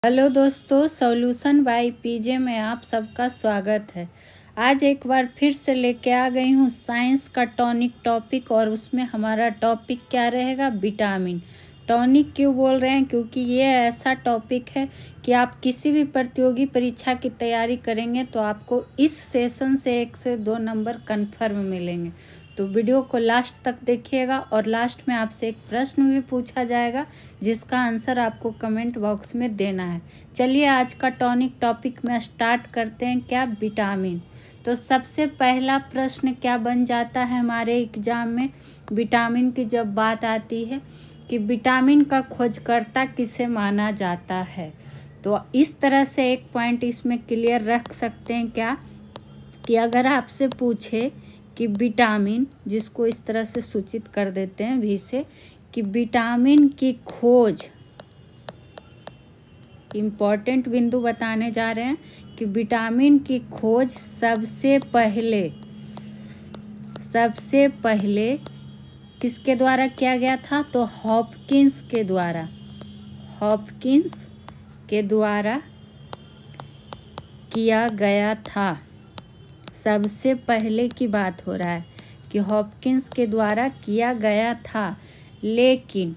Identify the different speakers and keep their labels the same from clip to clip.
Speaker 1: Hello दोस्तों, solution by PJ में आप सबका स्वागत है। आज एक बार फिर से लेके आ गई हूँ साइंस का टॉनिक टॉपिक। और उसमें हमारा टॉपिक क्या रहेगा? विटामिन। टॉनिक क्यों बोल रहे हैं? क्योंकि ये ऐसा टॉपिक है कि आप किसी भी प्रतियोगी परीक्षा की तैयारी करेंगे तो आपको इस सेशन से 1 से 2 नंबर कन्फर्म मिलेंगे। तो वीडियो को लास्ट तक देखिएगा और लास्ट में आपसे एक प्रश्न भी पूछा जाएगा जिसका आंसर आपको कमेंट बॉक्स में देना है। चलिए आज का टॉनिक टॉपिक में स्टार्ट करते हैं। क्या? विटामिन। तो सबसे पहला प्रश्न क्या बन जाता है हमारे एग्जाम में? विटामिन की जब बात आती है कि विटामिन का खोजकर्ता किसे माना जाता है, तो इस तरह से एक पॉइंट इसमें क्लियर रख सकते हैं। क्या कि अगर आपसे पूछे कि विटामिन, जिसको इस तरह से सूचित कर देते हैं भी से, कि विटामिन की खोज, इम्पॉर्टेंट बिंदु बताने जा रहे हैं कि विटामिन की खोज सबसे पहले किसके द्वारा किया गया था? तो हॉपकिंस के द्वारा किया गया था। सबसे पहले की बात हो रहा है कि हॉपकिंस के द्वारा किया गया था। लेकिन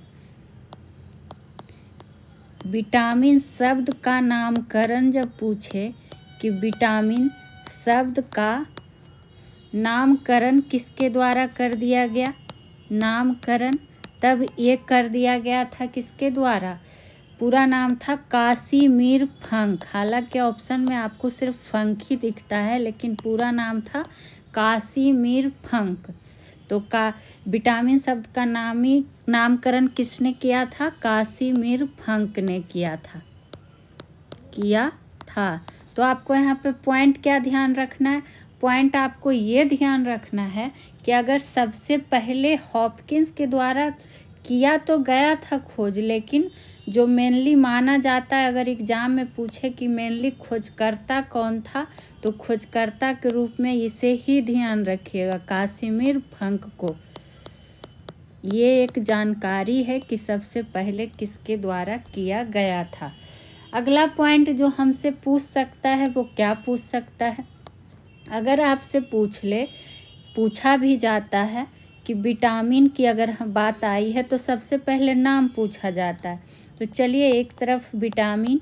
Speaker 1: विटामिन शब्द का नामकरण जब पूछे कि विटामिन शब्द का नामकरण किसके द्वारा कर दिया गया? नामकरण तब ये कर दिया गया था किसके द्वारा? पूरा नाम था कासिमिर फंक। हालांकि ऑप्शन में आपको सिर्फ फंक ही दिखता है, लेकिन पूरा नाम था कासिमिर फंक। तो विटामिन शब्द का नामकरण किसने किया था? कासिमिर फंक ने किया था। तो आपको यहाँ पे पॉइंट क्या ध्यान रखना है? पॉइंट आपको ये ध्यान रखना है कि अगर सबसे पहले हॉपकिंस के द्वारा किया तो गया था खोज, लेकिन जो मेनली माना जाता है, अगर एग्जाम में पूछे कि मेनली खोजकर्ता कौन था, तो खोजकर्ता के रूप में इसे ही ध्यान रखिएगा, कासिमिर फंक को। ये एक जानकारी है कि सबसे पहले किसके द्वारा किया गया था। अगला पॉइंट जो हमसे पूछ सकता है वो क्या पूछ सकता है? अगर आपसे पूछा भी जाता है कि विटामिन की अगर बात आई है तो सबसे पहले नाम पूछा जाता है। तो चलिए एक तरफ विटामिन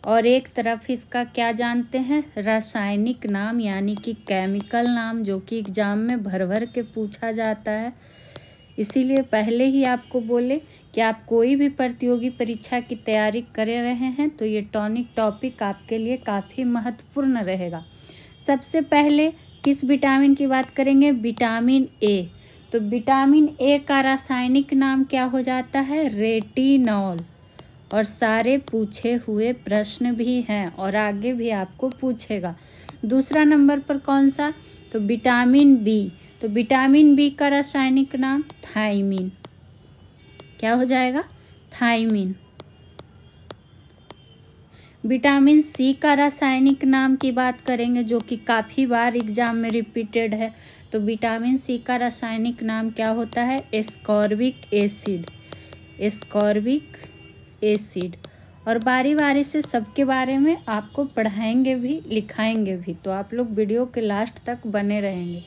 Speaker 1: और एक तरफ इसका क्या जानते हैं? रासायनिक नाम, यानी कि केमिकल नाम, जो कि एग्जाम में भर के पूछा जाता है। इसीलिए पहले ही आपको बोले कि आप कोई भी प्रतियोगी परीक्षा की तैयारी कर रहे हैं तो ये टॉनिक टॉपिक आपके लिए काफ़ी महत्वपूर्ण रहेगा। सबसे पहले किस विटामिन की बात करेंगे? Vitamin A. तो विटामिन ए का रासायनिक नाम क्या हो जाता है? रेटिनॉल। और सारे पूछे हुए प्रश्न भी हैं और आगे भी आपको पूछेगा। दूसरा नंबर पर कौन सा? तो विटामिन बी। तो विटामिन बी का रासायनिक नाम थायमीन। क्या हो जाएगा? थायमीन। विटामिन सी का रासायनिक नाम की बात करेंगे, जो कि काफ़ी बार एग्जाम में रिपीटेड है। तो विटामिन सी का रासायनिक नाम क्या होता है? Ascorbic acid. और बारी बारी से सबके बारे में आपको पढ़ाएंगे भी, लिखाएंगे भी, तो आप लोग वीडियो के लास्ट तक बने रहेंगे।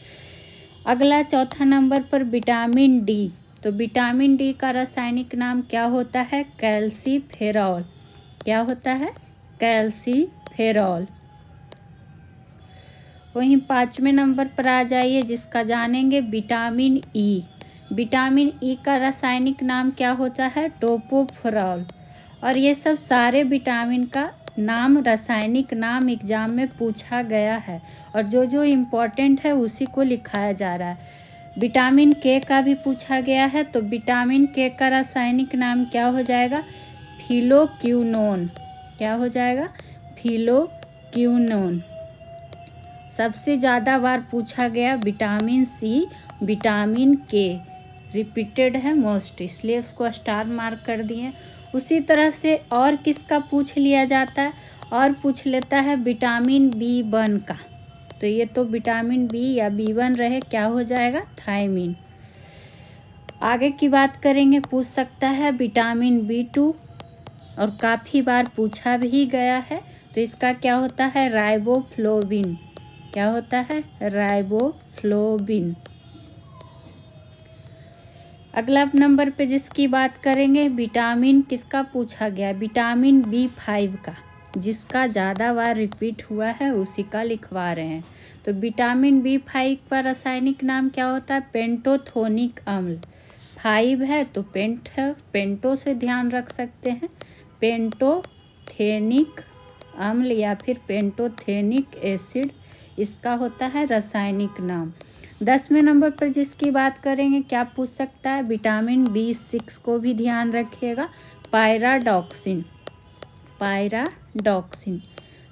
Speaker 1: अगला चौथा नंबर पर विटामिन डी। तो विटामिन डी का रासायनिक नाम क्या होता है? कैल्सीफेरॉल। क्या होता है? कैल्सीफेरॉल। वहीं 5वें नंबर पर आ जाइए, जिसका जानेंगे विटामिन ई। विटामिन ई का रासायनिक नाम क्या होता है? टोकोफेरॉल। और ये सब सारे विटामिन का नाम, रासायनिक नाम एग्जाम में पूछा गया है और जो इम्पोर्टेंट है उसी को लिखाया जा रहा है। विटामिन के का भी पूछा गया है, तो विटामिन के का रासायनिक नाम क्या हो जाएगा? फिलोक्विनोन। क्या हो जाएगा? फिलोक्विनोन। सबसे ज़्यादा बार पूछा गया विटामिन सी, विटामिन के रिपीटेड है मोस्ट, इसलिए उसको स्टार मार्क कर दिए। उसी तरह से और किसका पूछ लिया जाता है? और पूछ लेता है विटामिन B1 का। तो ये तो विटामिन बी या B1 रहे, क्या हो जाएगा? थायमीन। आगे की बात करेंगे, पूछ सकता है विटामिन B2 और काफ़ी बार पूछा भी गया है। तो इसका क्या होता है? राइबोफ्लोविन। क्या होता है? राइबोफ्लोविन। अगला नंबर पे जिसकी बात करेंगे, विटामिन किसका पूछा गया? विटामिन B5 का, जिसका ज़्यादा बार रिपीट हुआ है उसी का लिखवा रहे हैं। तो विटामिन B5 का रासायनिक नाम क्या होता है? पेंटोथोनिक अम्ल। 5 है तो पेंटो से ध्यान रख सकते हैं, पेंटोथेनिक अम्ल या फिर पेंटोथेनिक एसिड, इसका होता है रासायनिक नाम। 10वें नंबर पर जिसकी बात करेंगे, क्या पूछ सकता है? विटामिन B6 को भी ध्यान रखिएगा, पायराडॉक्सिन। पायराडॉक्सिन।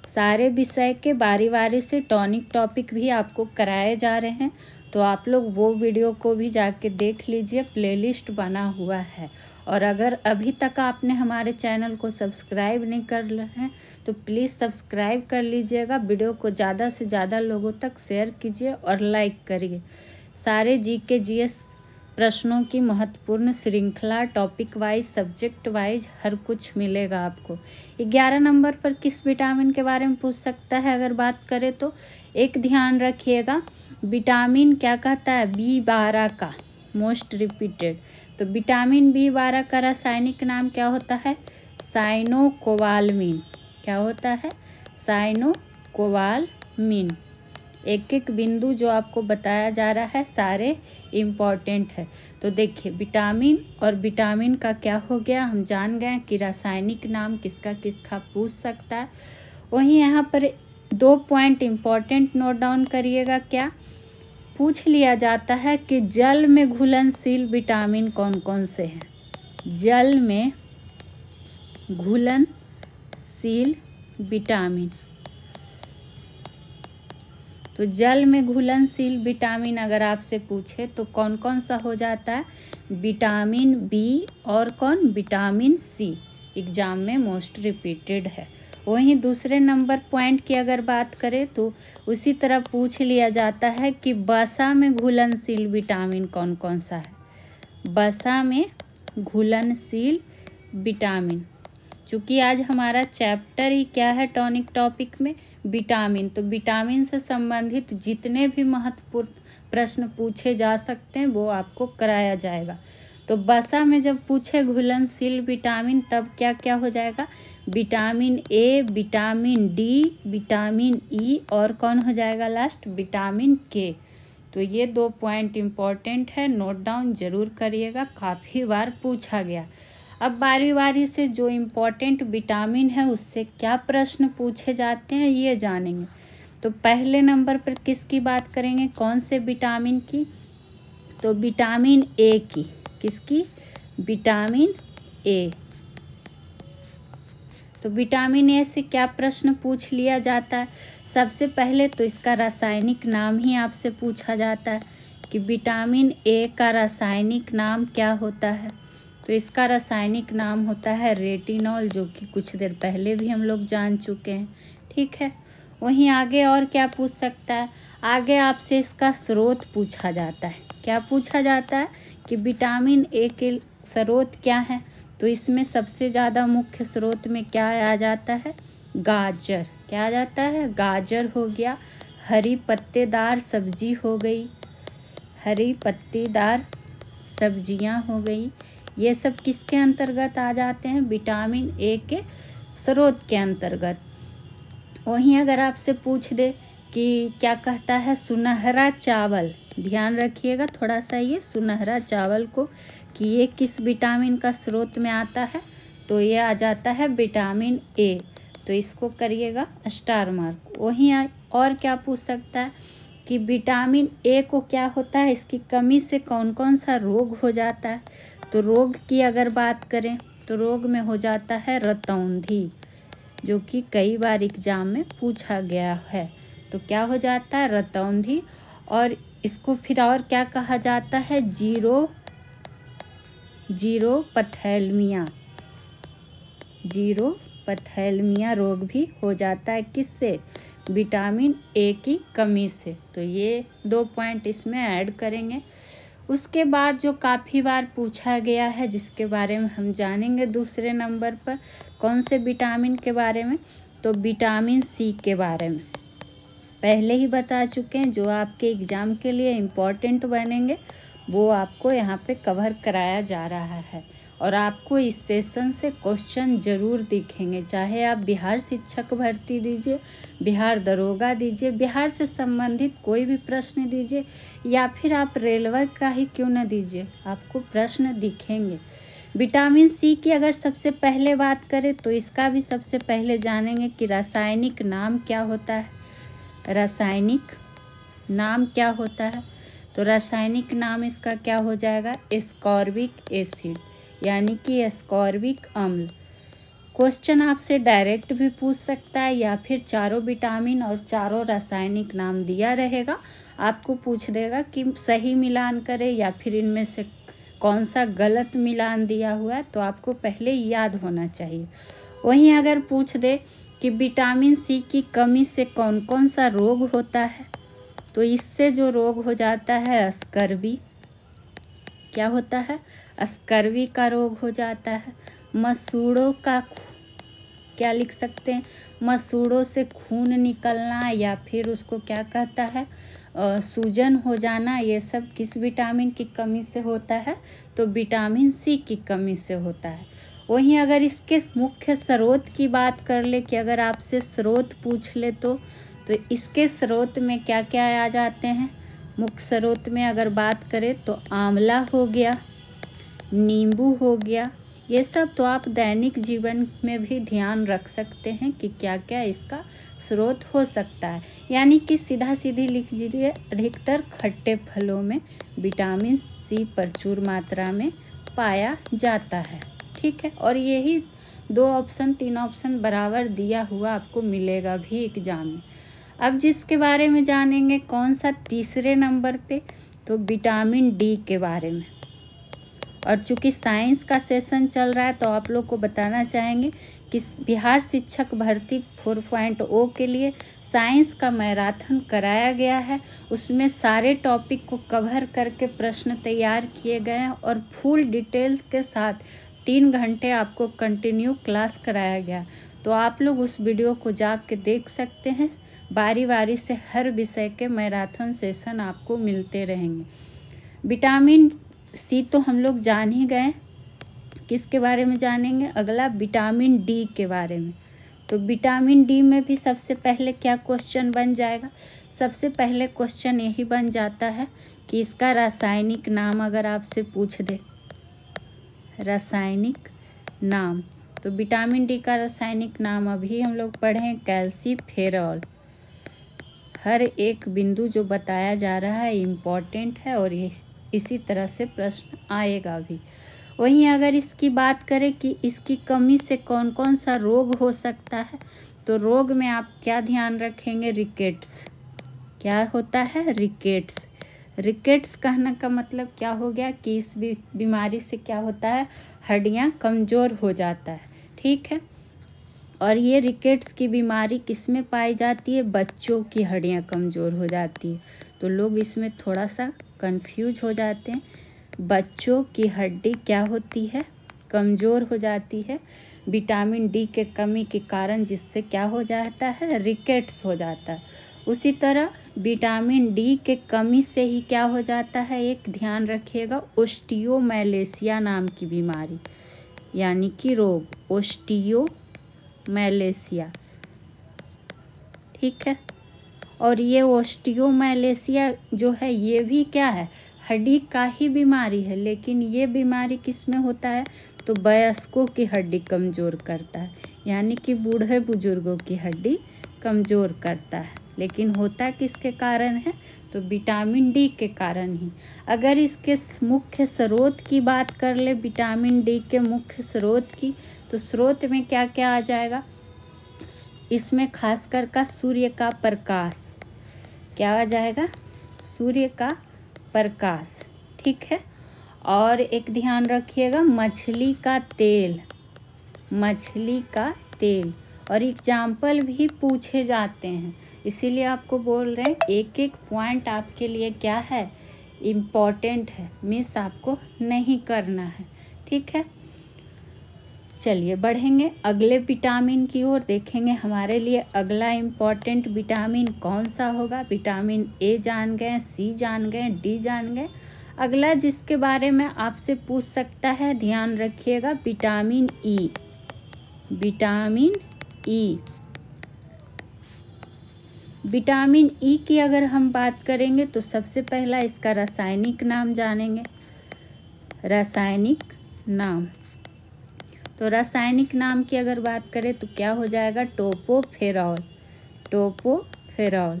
Speaker 1: सारे विषय के बारी बारी से टॉनिक टॉपिक भी आपको कराए जा रहे हैं, तो आप लोग वो वीडियो को भी जाके देख लीजिए, प्लेलिस्ट बना हुआ है। और अगर अभी तक आपने हमारे चैनल को सब्सक्राइब नहीं कर रहे हैं तो प्लीज़ सब्सक्राइब कर लीजिएगा। वीडियो को ज़्यादा से ज़्यादा लोगों तक शेयर कीजिए और लाइक करिए। सारे GK GS प्रश्नों की महत्वपूर्ण श्रृंखला, टॉपिक वाइज, सब्जेक्ट वाइज हर कुछ मिलेगा आपको। 11 नंबर पर किस विटामिन के बारे में पूछ सकता है अगर बात करें तो? एक ध्यान रखिएगा, विटामिन क्या कहता है? B12 का, मोस्ट रिपीटेड। तो विटामिन B12 का रासायनिक नाम क्या होता है? साइनोकोबालामिन। क्या होता है? साइनोकोबालामिन। एक एक बिंदु जो आपको बताया जा रहा है सारे इम्पॉर्टेंट है। तो देखिए, विटामिन और विटामिन का क्या हो गया, हम जान गए कि रासायनिक नाम किसका किसका पूछ सकता है। वहीं यहाँ पर 2 पॉइंट इम्पॉर्टेंट नोट डाउन करिएगा। क्या पूछ लिया जाता है कि जल में घुलनशील विटामिन कौन कौन से हैं? जल में घुलनशील विटामिन, तो जल में घुलनशील विटामिन अगर आपसे पूछे तो कौन कौन सा हो जाता है? विटामिन B और कौन? विटामिन C एग्जाम में मोस्ट रिपीटेड है। वहीं दूसरे नंबर पॉइंट की अगर बात करें तो उसी तरह पूछ लिया जाता है कि वसा में घुलनशील विटामिन कौन कौन सा है? वसा में घुलनशील विटामिन, चूँकि आज हमारा चैप्टर ही क्या है टॉनिक टॉपिक में? विटामिन। तो विटामिन से संबंधित जितने भी महत्वपूर्ण प्रश्न पूछे जा सकते हैं वो आपको कराया जाएगा। तो वसा में जब पूछे घुलनशील विटामिन तब क्या क्या हो जाएगा? Vitamin A, vitamin D, vitamin E और कौन हो जाएगा लास्ट? Vitamin K। तो ये 2 पॉइंट इम्पॉर्टेंट है, नोट डाउन जरूर करिएगा, काफ़ी बार पूछा गया। अब बारी बारी से जो इम्पोर्टेंट विटामिन है उससे क्या प्रश्न पूछे जाते हैं ये जानेंगे। तो पहले नंबर पर किसकी बात करेंगे? कौन से विटामिन की? तो विटामिन A की। किसकी? Vitamin A। तो विटामिन A से क्या प्रश्न पूछ लिया जाता है? सबसे पहले तो इसका रासायनिक नाम ही आपसे पूछा जाता है कि विटामिन A का रासायनिक नाम क्या होता है? तो इसका रासायनिक नाम होता है रेटिनॉल, जो कि कुछ देर पहले भी हम लोग जान चुके हैं। ठीक है, वहीं आगे और क्या पूछ सकता है? आगे आपसे इसका स्रोत पूछा जाता है। क्या पूछा जाता है कि विटामिन A के स्रोत क्या है? तो इसमें सबसे ज़्यादा मुख्य स्रोत में क्या आ जाता है? गाजर। क्या आ जाता है? गाजर हो गया, हरी पत्तेदार सब्जी हो गई, हरी पत्तेदार सब्जियां हो गई, ये सब किसके अंतर्गत आ जाते हैं? विटामिन A के स्रोत के अंतर्गत। वहीं अगर आपसे पूछ दे कि क्या कहता है सुनहरा चावल, ध्यान रखिएगा थोड़ा सा ये सुनहरा चावल को कि ये किस विटामिन का स्रोत में आता है? तो ये आ जाता है विटामिन A। तो इसको करिएगा स्टार मार्क। वहीं और क्या पूछ सकता है कि विटामिन A को क्या होता है, इसकी कमी से कौन कौन सा रोग हो जाता है? तो रोग की अगर बात करें तो रोग में हो जाता है रतौंधी, जो कि कई बार एग्जाम में पूछा गया है। तो क्या हो जाता है? रतौंधी। और इसको फिर और क्या कहा जाता है? जीरोपथैल्मिया। जीरोपथैल्मिया रोग भी हो जाता है किससे? विटामिन A की कमी से। तो ये 2 पॉइंट इसमें ऐड करेंगे। उसके बाद जो काफ़ी बार पूछा गया है जिसके बारे में हम जानेंगे दूसरे नंबर पर, कौन से विटामिन के बारे में? तो विटामिन सी के बारे में पहले ही बता चुके हैं। जो आपके एग्ज़ाम के लिए इम्पॉर्टेंट बनेंगे वो आपको यहाँ पे कवर कराया जा रहा है। और आपको इस सेशन से क्वेश्चन ज़रूर दिखेंगे, चाहे आप बिहार शिक्षक भर्ती दीजिए, बिहार दरोगा दीजिए, बिहार से संबंधित कोई भी प्रश्न दीजिए, या फिर आप रेलवे का ही क्यों न दीजिए, आपको प्रश्न दिखेंगे। विटामिन सी की अगर सबसे पहले बात करें तो इसका भी सबसे पहले जानेंगे कि रासायनिक नाम क्या होता है। रासायनिक नाम क्या होता है? तो रासायनिक नाम इसका क्या हो जाएगा? एस्कॉर्बिक एसिड, यानी कि एस्कॉर्बिक अम्ल। क्वेश्चन आपसे डायरेक्ट भी पूछ सकता है, या फिर चारों विटामिन और चारों रासायनिक नाम दिया रहेगा, आपको पूछ देगा कि सही मिलान करें या फिर इनमें से कौन सा गलत मिलान दिया हुआ है, तो आपको पहले याद होना चाहिए। वहीं अगर पूछ दे कि विटामिन सी की कमी से कौन कौन सा रोग होता है, तो इससे जो रोग हो जाता है स्कर्वी, क्या होता है? स्कर्वी का रोग हो जाता है। मसूड़ों का क्या लिख सकते हैं? मसूड़ों से खून निकलना, या फिर उसको क्या कहता है, सूजन हो जाना, ये सब किस विटामिन की कमी से होता है? तो विटामिन सी की कमी से होता है। वहीं अगर इसके मुख्य स्रोत की बात कर ले, कि अगर आपसे स्रोत पूछ ले तो इसके स्रोत में क्या क्या आ जाते हैं? मुख्य स्रोत में अगर बात करें तो आंवला हो गया, नींबू हो गया, ये सब तो आप दैनिक जीवन में भी ध्यान रख सकते हैं कि क्या क्या इसका स्रोत हो सकता है। यानी कि सीधा सीधी लिख दीजिए, अधिकतर खट्टे फलों में विटामिन सी प्रचुर मात्रा में पाया जाता है। ठीक है, और यही 2 ऑप्शन 3 ऑप्शन बराबर दिया हुआ आपको मिलेगा भी एग्जाम में। अब जिसके बारे में जानेंगे कौन सा तीसरे नंबर पे, तो विटामिन डी के बारे में। और चूँकि साइंस का सेशन चल रहा है तो आप लोग को बताना चाहेंगे कि बिहार शिक्षक भर्ती 4.0 के लिए साइंस का मैराथन कराया गया है। उसमें सारे टॉपिक को कवर करके प्रश्न तैयार किए गए हैं और फुल डिटेल्स के साथ 3 घंटे आपको कंटिन्यू क्लास कराया गया। तो आप लोग उस वीडियो को जाके देख सकते हैं। बारी बारी से हर विषय के मैराथन सेशन आपको मिलते रहेंगे। विटामिन सी तो हम लोग जान ही गए, किसके बारे में जानेंगे? अगला विटामिन डी के बारे में। तो विटामिन डी में भी सबसे पहले क्या क्वेश्चन बन जाएगा? सबसे पहले क्वेश्चन यही बन जाता है कि इसका रासायनिक नाम अगर आपसे पूछ दे, रासायनिक नाम, तो विटामिन डी का रासायनिक नाम अभी हम लोग पढ़ें कैल्सीफेरॉल। हर एक बिंदु जो बताया जा रहा है इम्पॉर्टेंट है और इसी तरह से प्रश्न आएगा भी। वहीं अगर इसकी बात करें कि इसकी कमी से कौन कौन सा रोग हो सकता है, तो रोग में आप क्या ध्यान रखेंगे? रिकेट्स। क्या होता है? रिकेट्स। रिकेट्स कहने का मतलब क्या हो गया कि इस बीमारी से क्या होता है? हड्डियां कमज़ोर हो जाता है। ठीक है, और ये रिकेट्स की बीमारी किस में पाई जाती है? बच्चों की हड्डियां कमज़ोर हो जाती है। तो लोग इसमें थोड़ा सा कंफ्यूज हो जाते हैं। बच्चों की हड्डी क्या होती है? कमज़ोर हो जाती है विटामिन डी के कमी के कारण, जिससे क्या हो जाता है? रिकेट्स हो जाता है। उसी तरह विटामिन डी के कमी से ही क्या हो जाता है? एक ध्यान रखिएगा, ओस्टियोमैलेशिया नाम की बीमारी, यानी कि रोग ओस्टियोमैलेशिया। ठीक है, और ये ओस्टियोमैलेशिया जो है ये भी क्या है? हड्डी का ही बीमारी है, लेकिन ये बीमारी किस में होता है? तो वयस्कों की हड्डी कमज़ोर करता है, यानी कि बूढ़े बुजुर्गों की हड्डी कमज़ोर करता है। लेकिन होता किसके कारण है? तो विटामिन डी के कारण ही। अगर इसके मुख्य स्रोत की बात कर ले, विटामिन डी के मुख्य स्रोत की, तो स्रोत में क्या क्या आ जाएगा? इसमें खासकर का सूर्य का प्रकाश। क्या आ जाएगा? सूर्य का प्रकाश। ठीक है, और एक ध्यान रखिएगा, मछली का तेल। मछली का तेल, और एग्जाम्पल भी पूछे जाते हैं, इसीलिए आपको बोल रहे हैं एक एक पॉइंट आपके लिए क्या है? इम्पॉर्टेंट है, मिस आपको नहीं करना है। ठीक है, चलिए बढ़ेंगे अगले विटामिन की ओर। देखेंगे हमारे लिए अगला इम्पॉर्टेंट विटामिन कौन सा होगा। विटामिन ए जान गए, सी जान गए, डी जान गए। अगला जिसके बारे में आपसे पूछ सकता है, ध्यान रखिएगा, vitamin E. Vitamin E, vitamin E की अगर हम बात करेंगे तो सबसे पहला इसका रासायनिक नाम जानेंगे। रासायनिक नाम, तो रासायनिक नाम की अगर बात करें तो क्या हो जाएगा, टोपोफेरॉल। टोपोफेरॉल।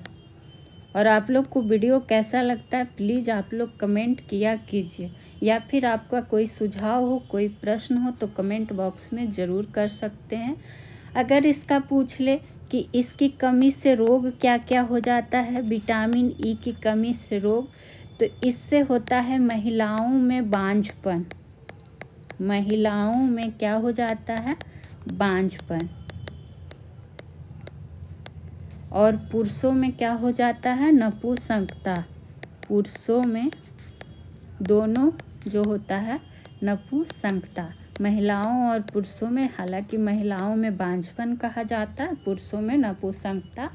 Speaker 1: और आप लोग को वीडियो कैसा लगता है प्लीज़ आप लोग कमेंट किया कीजिए, या फिर आपका कोई सुझाव हो, कोई प्रश्न हो तो कमेंट बॉक्स में ज़रूर कर सकते हैं। अगर इसका पूछ ले कि इसकी कमी से रोग क्या क्या हो जाता है, विटामिन ई की कमी से रोग, तो इससे होता है महिलाओं में बांझपन। महिलाओं में क्या हो जाता है, बांझपन। और पुरुषों में क्या हो जाता है, नपुंसकता। पुरुषों में दोनों जो होता है नपुंसकता। महिलाओं और पुरुषों में, हालांकि महिलाओं में बांझपन कहा जाता है, पुरुषों में नपुंसकता।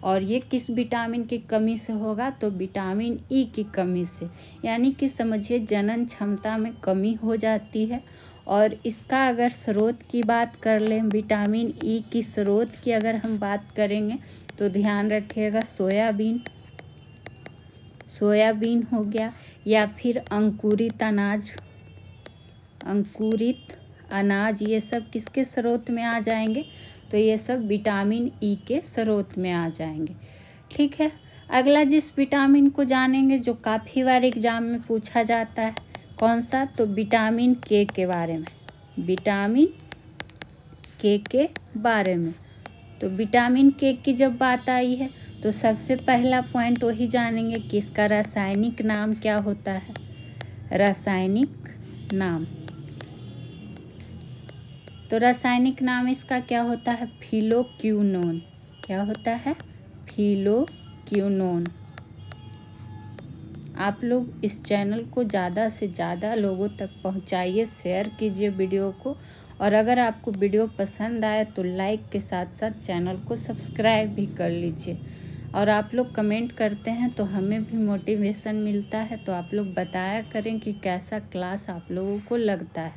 Speaker 1: और ये किस विटामिन की कमी से होगा, तो विटामिन ई की कमी से। यानी कि समझिए जनन क्षमता में कमी हो जाती है। और इसका अगर स्रोत की बात कर लें, विटामिन ई की स्रोत की अगर हम बात करेंगे तो ध्यान रखिएगा, सोयाबीन। सोयाबीन हो गया, या फिर अंकुरित अनाज। अंकुरित अनाज, ये सब किसके स्रोत में आ जाएंगे, तो ये सब विटामिन ई के स्रोत में आ जाएंगे। ठीक है, अगला जिस विटामिन को जानेंगे जो काफ़ी बार एग्जाम में पूछा जाता है, कौन सा, तो विटामिन के बारे में। विटामिन के बारे में। तो विटामिन के की जब बात आई है तो सबसे पहला पॉइंट वही जानेंगे कि इसका रासायनिक नाम क्या होता है। रासायनिक नाम, तो रासायनिक नाम इसका क्या होता है, फिलोक्विनोन। क्या होता है, फिलोक्विनोन। आप लोग इस चैनल को ज़्यादा से ज़्यादा लोगों तक पहुंचाइए, शेयर कीजिए वीडियो को। और अगर आपको वीडियो पसंद आए तो लाइक के साथ साथ चैनल को सब्सक्राइब भी कर लीजिए। और आप लोग कमेंट करते हैं तो हमें भी मोटिवेशन मिलता है, तो आप लोग बताया करें कि कैसा क्लास आप लोगों को लगता है।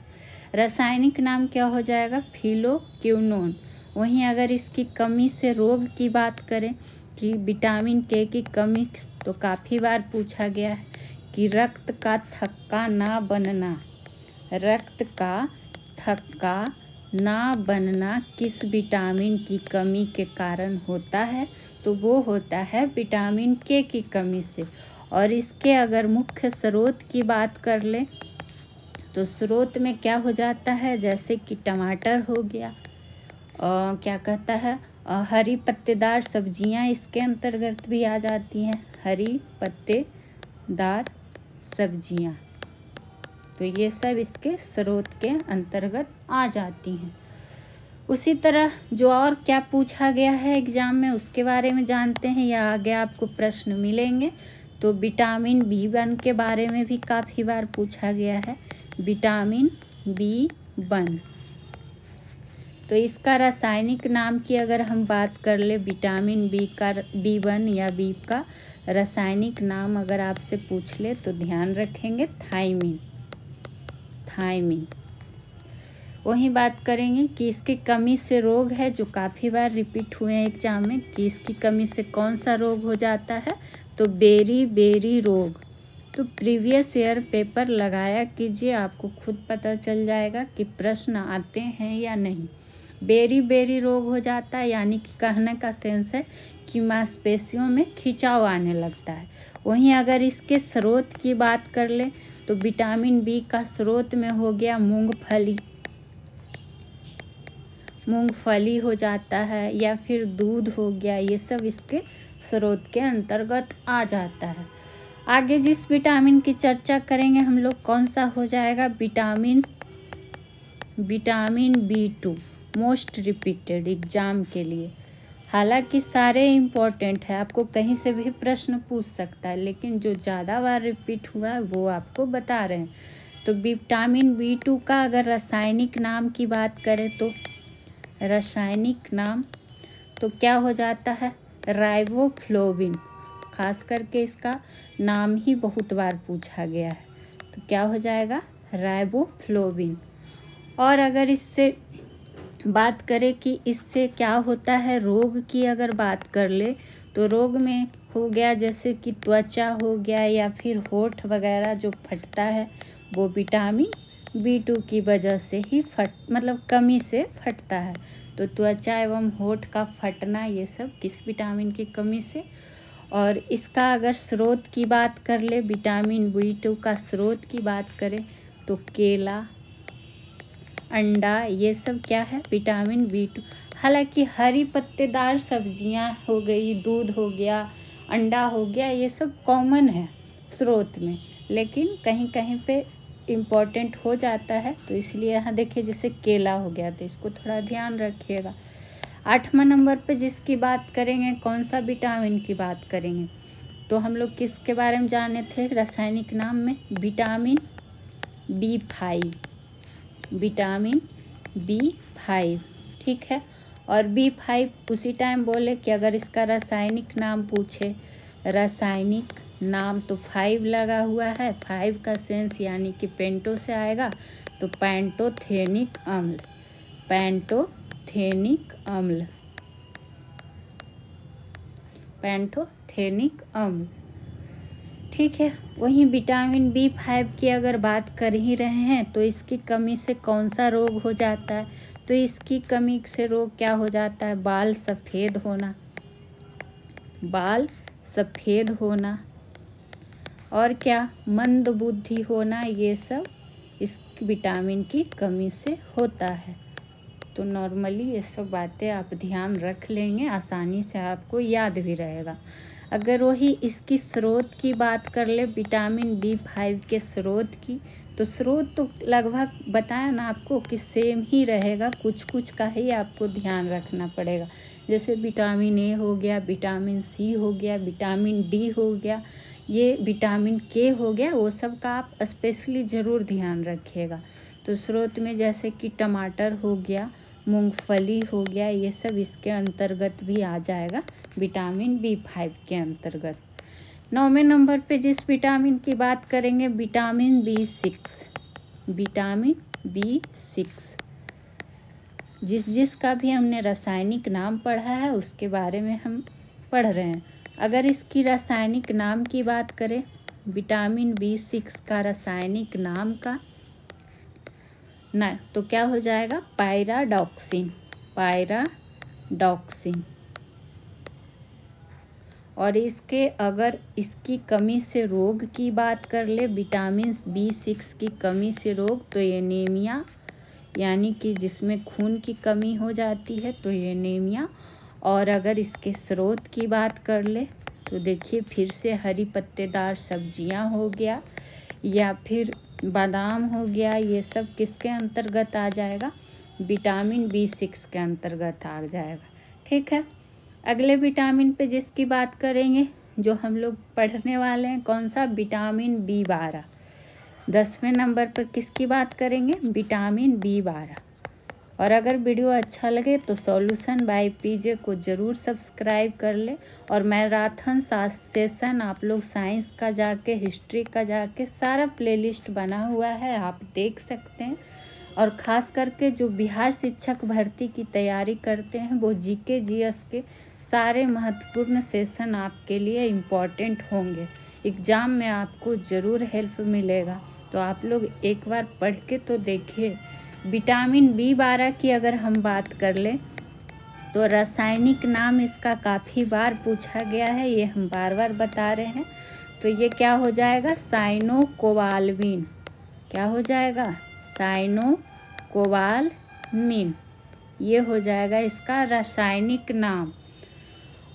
Speaker 1: रासायनिक नाम क्या हो जाएगा, फिलोक्विनोन। वहीं अगर इसकी कमी से रोग की बात करें कि विटामिन के की कमी, तो काफ़ी बार पूछा गया है कि रक्त का थक्का ना बनना। रक्त का थक्का ना बनना किस विटामिन की कमी के कारण होता है, तो वो होता है विटामिन के की कमी से। और इसके अगर मुख्य स्रोत की बात कर लें तो स्रोत में क्या हो जाता है, जैसे कि टमाटर हो गया, क्या कहता है, हरी पत्तेदार सब्जियां इसके अंतर्गत भी आ जाती हैं। हरी पत्तेदार सब्जियां, तो ये सब इसके स्रोत के अंतर्गत आ जाती हैं। उसी तरह जो और क्या पूछा गया है एग्जाम में उसके बारे में जानते हैं, या आगे आपको प्रश्न मिलेंगे। तो विटामिन B1 के बारे में भी काफ़ी बार पूछा गया है। विटामिन B1, तो इसका रासायनिक नाम की अगर हम बात कर ले, विटामिन B1 या बी का रासायनिक नाम अगर आपसे पूछ ले तो ध्यान रखेंगे थायमिन। थायमिन। वहीं बात करेंगे कि इसकी कमी से रोग है, जो काफ़ी बार रिपीट हुए हैं एग्जाम में, कि इसकी कमी से कौन सा रोग हो जाता है, तो बेरी रोग। तो प्रीवियस ईयर पेपर लगाया कीजिए, आपको खुद पता चल जाएगा कि प्रश्न आते हैं या नहीं। बेरी रोग हो जाता है, यानी कि कहने का सेंस है कि मांसपेशियों में खिंचाव आने लगता है। वहीं अगर इसके स्रोत की बात कर ले तो विटामिन बी का स्रोत में हो गया मूंगफली। मूंगफली हो जाता है, या फिर दूध हो गया, ये सब इसके स्रोत के अंतर्गत आ जाता है। आगे जिस विटामिन की चर्चा करेंगे हम लोग, कौन सा हो जाएगा, vitamin B2, most repeated exam के लिए। हालांकि सारे इम्पोर्टेंट है, आपको कहीं से भी प्रश्न पूछ सकता है, लेकिन जो ज़्यादा बार रिपीट हुआ है वो आपको बता रहे हैं। तो विटामिन B2 का अगर रासायनिक नाम की बात करें तो रासायनिक नाम तो क्या हो जाता है, राइबोफ्लोविन। खास करके इसका नाम ही बहुत बार पूछा गया है, तो क्या हो जाएगा, राइबोफ्लोविन। और अगर इससे बात करें कि इससे क्या होता है, रोग की अगर बात कर ले तो रोग में हो गया जैसे कि त्वचा हो गया या फिर होठ वगैरह जो फटता है वो विटामिन B2 की वजह से ही कमी से फटता है। तो त्वचा एवं होठ का फटना ये सब किस विटामिन की कमी से। और इसका अगर स्रोत की बात कर ले, विटामिन B2 का स्रोत की बात करें तो केला, अंडा, ये सब क्या है, विटामिन B2। हालांकि हरी पत्तेदार सब्जियां हो गई, दूध हो गया, अंडा हो गया, ये सब कॉमन है स्रोत में, लेकिन कहीं कहीं पे इम्पॉर्टेंट हो जाता है, तो इसलिए यहाँ देखिए जैसे केला हो गया, तो इसको थोड़ा ध्यान रखिएगा। 8वां नंबर पे जिसकी बात करेंगे, कौन सा विटामिन की बात करेंगे, तो हम लोग किसके बारे में जाने थे रासायनिक नाम में, विटामिन B5, विटामिन B5, ठीक है। और B5 उसी टाइम बोले कि अगर इसका रासायनिक नाम पूछे, रासायनिक नाम तो 5 लगा हुआ है, 5 का सेंस यानी कि पेंटो से आएगा, तो पैंटोथेनिक अम्ल, पैंटोथेनिक अम्ल, पैंटोथेनिक अम्ल, ठीक है। वहीं विटामिन B5 की अगर बात कर ही रहे हैं तो इसकी कमी से कौन सा रोग हो जाता है, तो इसकी कमी से रोग क्या हो जाता है, बाल सफ़ेद होना, बाल सफ़ेद होना, और क्या, मंद बुद्धि होना, ये सब इस विटामिन की कमी से होता है। तो नॉर्मली ये सब बातें आप ध्यान रख लेंगे, आसानी से आपको याद भी रहेगा। अगर वही इसकी स्रोत की बात कर ले, विटामिन B5 के स्रोत की, तो स्रोत तो लगभग बताया ना आपको कि सेम ही रहेगा, कुछ कुछ का ही आपको ध्यान रखना पड़ेगा। जैसे विटामिन A हो गया, विटामिन C हो गया, विटामिन D हो गया, ये विटामिन K हो गया, वो सब का आप स्पेशली ज़रूर ध्यान रखिएगा। तो स्रोत में जैसे कि टमाटर हो गया, मूंगफली हो गया, ये सब इसके अंतर्गत भी आ जाएगा, विटामिन B5 के अंतर्गत। 9वें नंबर पे जिस विटामिन की बात करेंगे, विटामिन B6, विटामिन B6, जिसका भी हमने रासायनिक नाम पढ़ा है उसके बारे में हम पढ़ रहे हैं। अगर इसकी रासायनिक नाम की बात करें, विटामिन B6 का रासायनिक नाम का ना, तो क्या हो जाएगा, पायराडॉक्सिन, पायराडॉक्सिन। और इसके अगर इसकी कमी से रोग की बात कर ले, विटामिन B6 की कमी से रोग, तो एनीमिया, यानी कि जिसमें खून की कमी हो जाती है, तो एनीमिया। और अगर इसके स्रोत की बात कर ले तो देखिए फिर से हरी पत्तेदार सब्जियां हो गया या फिर बादाम हो गया, ये सब किसके अंतर्गत आ जाएगा, विटामिन B6 के अंतर्गत आ जाएगा, ठीक है। अगले विटामिन पे जिसकी बात करेंगे, जो हम लोग पढ़ने वाले हैं, कौन सा, विटामिन B12। 10वें नंबर पर किसकी बात करेंगे, विटामिन B12। और अगर वीडियो अच्छा लगे तो सॉल्यूशन बाय PJ को ज़रूर सब्सक्राइब कर ले। और मैराथन सेशन आप लोग साइंस का जाके, हिस्ट्री का जाके सारा प्लेलिस्ट बना हुआ है, आप देख सकते हैं। और ख़ास करके जो बिहार शिक्षक भर्ती की तैयारी करते हैं, वो GK GS के सारे महत्वपूर्ण सेशन आपके लिए इम्पॉर्टेंट होंगे, एग्ज़ाम में आपको ज़रूर हेल्प मिलेगा। तो आप लोग एक बार पढ़ के तो देखिए। विटामिन B12 की अगर हम बात कर लें तो रासायनिक नाम इसका काफ़ी बार पूछा गया है, ये हम बार बार बता रहे हैं। तो ये क्या हो जाएगा, साइनोकोबालमिन, क्या हो जाएगा, साइनोकोबालमिन, ये हो जाएगा इसका रासायनिक नाम।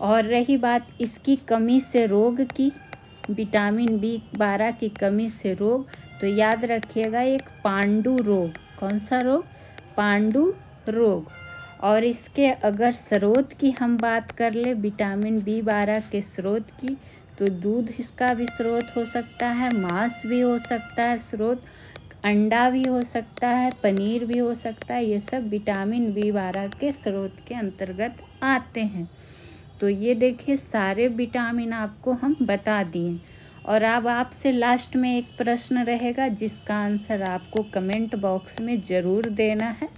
Speaker 1: और रही बात इसकी कमी से रोग की, विटामिन B12 की कमी से रोग, तो याद रखिएगा एक पांडु रोग, कौन सा रोग, पांडु रोग। और इसके अगर स्रोत की हम बात कर ले, विटामिन B12 के स्रोत की, तो दूध इसका भी स्रोत हो सकता है, मांस भी हो सकता है स्रोत, अंडा भी हो सकता है, पनीर भी हो सकता है। ये सब विटामिन B12 के स्रोत के अंतर्गत आते हैं। तो ये देखिए सारे विटामिन आपको हम बता दिए। और अब आपसे लास्ट में एक प्रश्न रहेगा जिसका आंसर आपको कमेंट बॉक्स में ज़रूर देना है,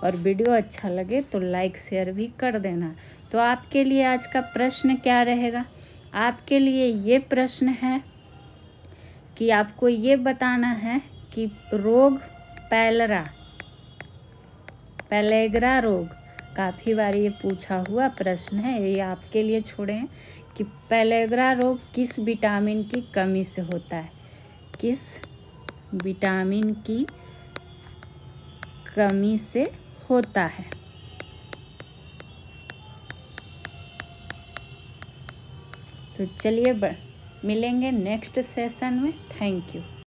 Speaker 1: और वीडियो अच्छा लगे तो लाइक शेयर भी कर देना। तो आपके लिए आज का प्रश्न क्या रहेगा? आपके लिए ये प्रश्न है कि आपको ये बताना है कि रोग पैलेग्रा रोग, काफ़ी बार ये पूछा हुआ प्रश्न है, ये आपके लिए छोड़े हैं कि पैलेग्रा रोग किस विटामिन की कमी से होता है, किस विटामिन की कमी से होता है। तो चलिए मिलेंगे नेक्स्ट सेशन में। Thank you.